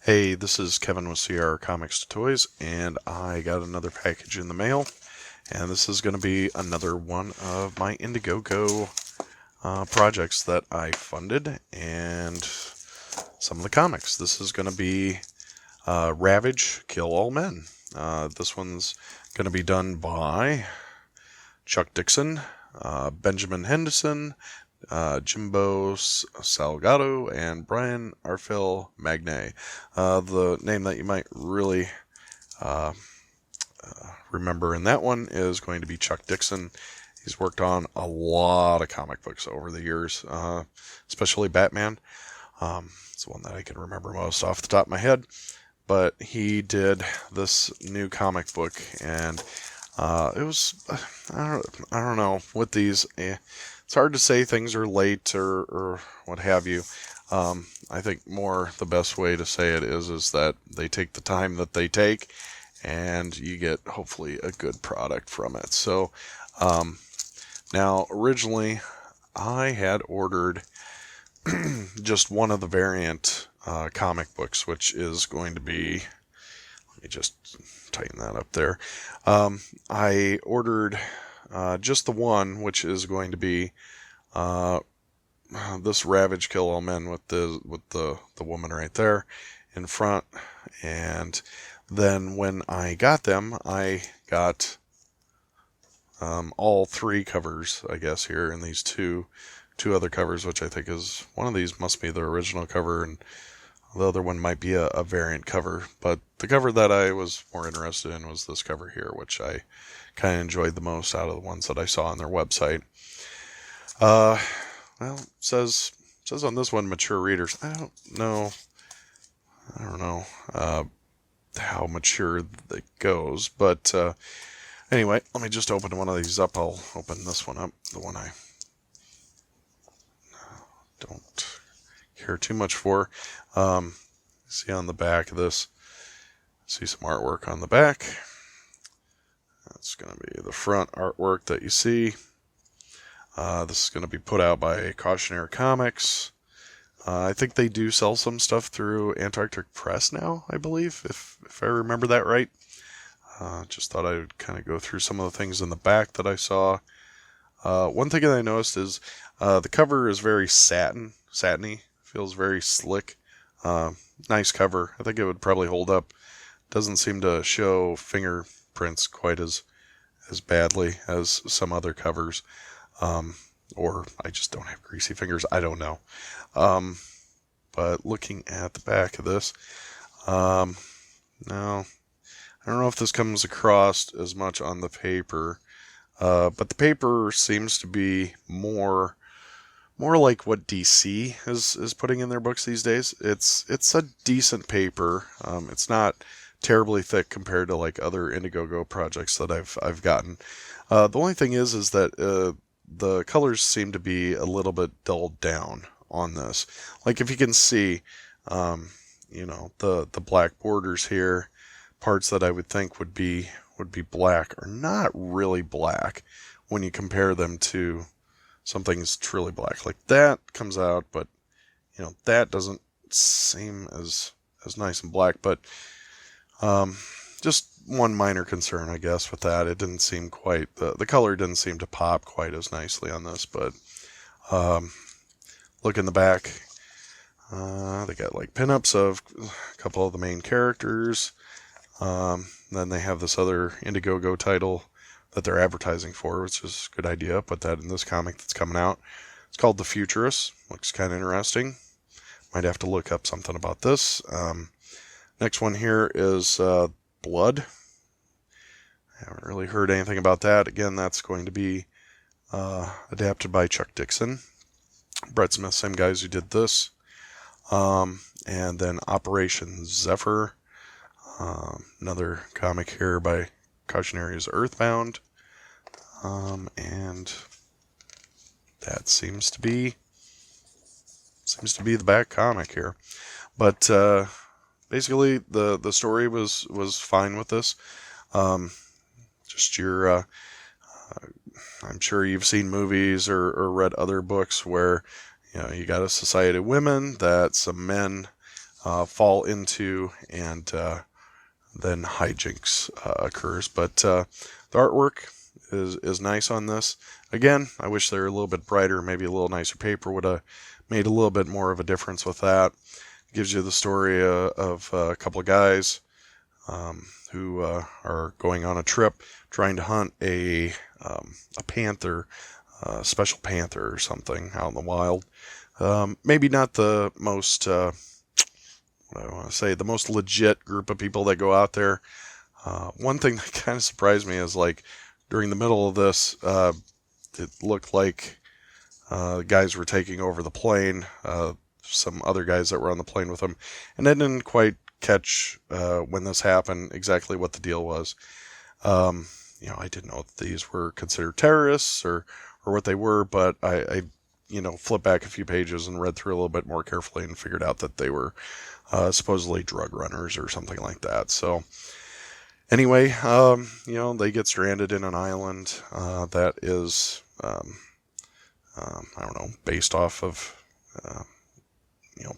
Hey, this is Kevin with CR Comics to Toys, and I got another package in the mail, and this is going to be another one of my Indiegogo projects that I funded, and some of the comics. This is going to be Ravage, Kill All Men. This one's going to be done by Chuck Dixon, Benjamin Henderson, Jimbo Salgado, and Brian Arfil Magne. The name that you might really remember in that one is going to be Chuck Dixon. He's worked on a lot of comic books over the years, especially Batman. It's the one that I can remember most off the top of my head. But he did this new comic book, and it was, I don't know, with these, it's hard to say things are late or what have you. I think more the best way to say it is that they take the time that they take, and you get hopefully a good product from it. So now originally I had ordered just one of the variant comic books, which is going to be, let me just tighten that up there. I ordered just the one, which is going to be this Ravage Kill All Men with the woman right there in front. And then when I got them, I got all three covers, I guess, here, and these two other covers, which I think is, one of these must be the original cover, and the other one might be a variant cover. But the cover that I was more interested in was this cover here, which I kind of enjoyed the most out of the ones that I saw on their website. Well, it says on this one, mature readers. I don't know how mature it goes, but anyway, let me just open one of these up. I'll open this one up, the one I don't care too much for. See on the back of this, see some artwork on the back. That's going to be the front artwork that you see. This is going to be put out by Cautionary Comics. I think they do sell some stuff through Antarctic Press now, I believe, if I remember that right. Just thought I would kind of go through some of the things in the back that I saw. One thing that I noticed is the cover is very satiny, feels very slick. Nice cover. I think it would probably hold up. Doesn't seem to show fingerprints quite as badly as some other covers. Or I just don't have greasy fingers. I don't know. But looking at the back of this, no, I don't know if this comes across as much on the paper. But the paper seems to be more like what DC is putting in their books these days. It's a decent paper. It's not terribly thick compared to like other Indiegogo projects that I've gotten. The only thing is that the colors seem to be a little bit dulled down on this. Like if you can see, the black borders here, parts that I would think would be black are not really black when you compare them to something's truly black. Like that comes out, but that doesn't seem as nice and black. But just one minor concern, I guess, with that. It didn't seem quite, the color didn't seem to pop quite as nicely on this. But look in the back, they got like pinups of a couple of the main characters. Then they have this other Indiegogo title that they're advertising for, which is a good idea. Put that in this comic that's coming out. It's called The Futurist. Looks kind of interesting. Might have to look up something about this. Next one here is Blood. I haven't really heard anything about that. Again, that's going to be adapted by Chuck Dixon. Brett Smith, same guys who did this. And then Operation Zephyr. Another comic here by Cautionary's Earthbound. And that seems to be the back comic here. But basically the story was fine with this. Just your I'm sure you've seen movies or read other books where you got a society of women that some men fall into, and then hijinks occurs. But the artwork is nice on this. Again, I wish they were a little bit brighter. Maybe a little nicer paper would have made a little bit more of a difference with that. It gives you the story of a couple of guys who are going on a trip trying to hunt a panther, special panther or something out in the wild. Maybe not the most, what I want to say, the most legit group of people that go out there. One thing that kind of surprised me is, like, during the middle of this, it looked like guys were taking over the plane, some other guys that were on the plane with them, and I didn't quite catch when this happened exactly what the deal was. I didn't know if these were considered terrorists or what they were, but I flipped back a few pages and read through a little bit more carefully and figured out that they were supposedly drug runners or something like that. So anyway, they get stranded in an island that is, I don't know, based off of,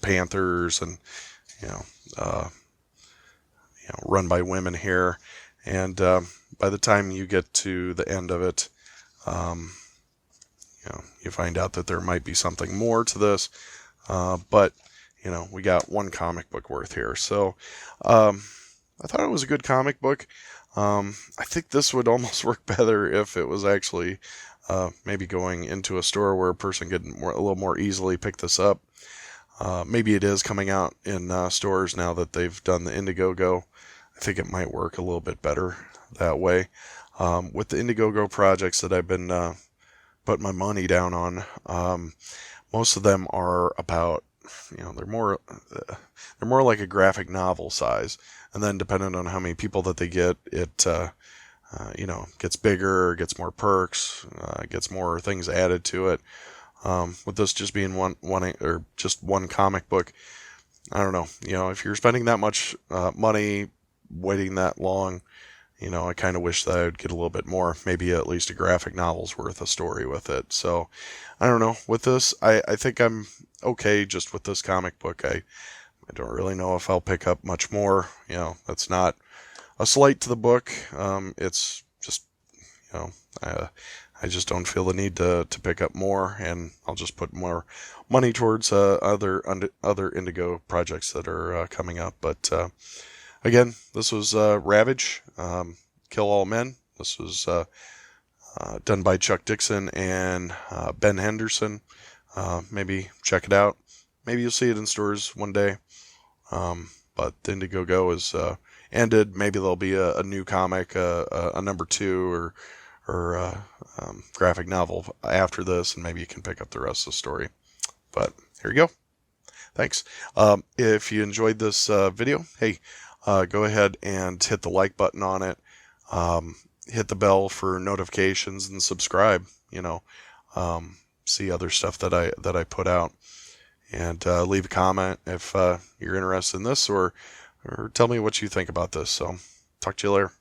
panthers and, run by women here. And by the time you get to the end of it, you find out that there might be something more to this. But, we got one comic book worth here. So I thought it was a good comic book. I think this would almost work better if it was actually maybe going into a store where a person could a little more easily pick this up. Maybe it is coming out in stores now that they've done the Indiegogo. I think it might work a little bit better that way. With the Indiegogo projects that I've been putting my money down on, most of them are about, they're more like a graphic novel size. And then depending on how many people that they get, it gets bigger, gets more perks, gets more things added to it. With this just being one or just one comic book, I don't know. If you're spending that much money, waiting that long, I kind of wish that I would get a little bit more. Maybe at least a graphic novel's worth a story with it. So I don't know. With this, I think I'm okay just with this comic book. I don't really know if I'll pick up much more. That's not a slight to the book. It's just, I just don't feel the need to pick up more, and I'll just put more money towards other Indigo projects that are coming up. But again, this was Ravage, Kill All Men. This was done by Chuck Dixon and Ben Henderson. Maybe check it out. Maybe you'll see it in stores one day. But the Indiegogo is ended. Maybe there'll be a new comic, a number 2 or graphic novel after this, and maybe you can pick up the rest of the story. But here you go. Thanks. If you enjoyed this video, hey, go ahead and hit the like button on it. Hit the bell for notifications and subscribe. See other stuff that I put out, and leave a comment if you're interested in this, or tell me what you think about this. So talk to you later.